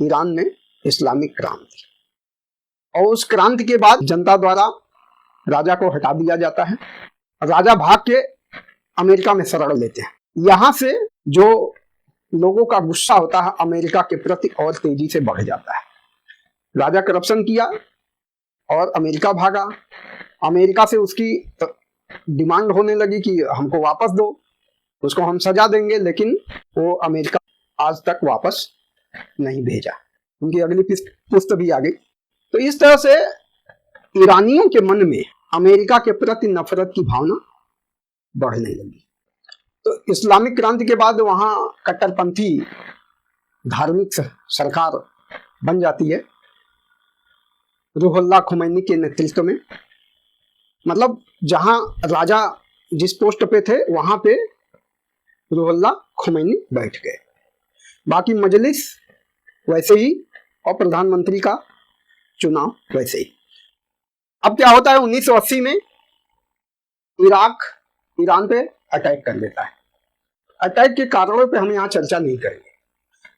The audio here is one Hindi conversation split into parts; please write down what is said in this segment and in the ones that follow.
ईरान में इस्लामिक क्रांति। और उस क्रांति के बाद जनता द्वारा राजा को हटा दिया जाता है। राजा भाग के अमेरिका में शरण लेते हैं। यहां से जो लोगों का गुस्सा होता है अमेरिका के प्रति और तेजी से बढ़ जाता है। राजा करप्शन किया और अमेरिका भागा। अमेरिका से उसकी डिमांड होने लगी कि हमको वापस दो, उसको हम सजा देंगे, लेकिन वो अमेरिका आज तक वापस नहीं भेजा। उनकी अगली पुस्त भी आ गई। तो इस तरह से ईरानियों के मन में अमेरिका के प्रति नफरत की भावना बढ़ने लगी। तो इस्लामिक क्रांति के बाद वहां कट्टरपंथी धार्मिक सरकार बन जाती है रूहुल्लाह खुमैनी के नेतृत्व में। मतलब जहां राजा जिस पोस्ट पे थे वहां पे रूहुल्लाह खुमैनी बैठ गए, बाकी मजलिस वैसे ही और प्रधानमंत्री का चुनाव वैसे ही। अब क्या होता है, 1980 में इराक ईरान पे अटैक कर लेता है। अटैक के कारणों पे हम यहाँ चर्चा नहीं करेंगे,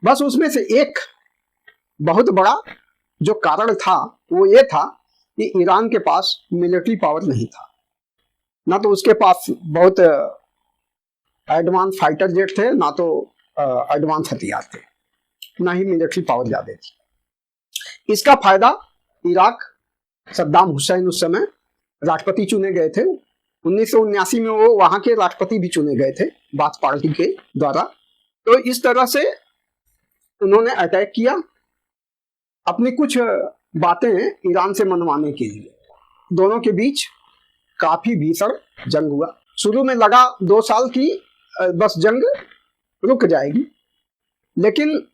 बस उसमें से एक बहुत बड़ा जो कारण था वो ये था कि ईरान के पास मिलिट्री पावर नहीं था। ना तो उसके पास बहुत एडवांस फाइटर जेट थे, ना तो एडवांस हथियार थे, ना ही मिलिट्री पावर ज्यादा थी। इसका फायदा इराक, सद्दाम हुसैन उस समय राष्ट्रपति चुने गए थे। 1979 में वो वहां के राष्ट्रपति भी चुने गए थे बाथ पार्टी के द्वारा। तो इस तरह से उन्होंने अटैक किया अपनी कुछ बातें ईरान से मनवाने के लिए। दोनों के बीच काफी भीषण जंग हुआ। शुरू में लगा 2 साल की बस जंग रुक जाएगी, लेकिन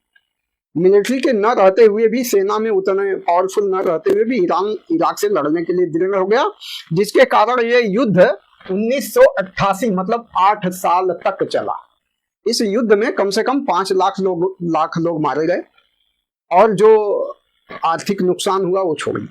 मिलिट्री के न रहते हुए भी, सेना में उतने पावरफुल न रहते हुए भी ईरान इराक से लड़ने के लिए दृढ़ हो गया, जिसके कारण ये युद्ध 1988 मतलब 8 साल तक चला। इस युद्ध में कम से कम 5 लाख लोग मारे गए और जो आर्थिक नुकसान हुआ वो छोड़िए।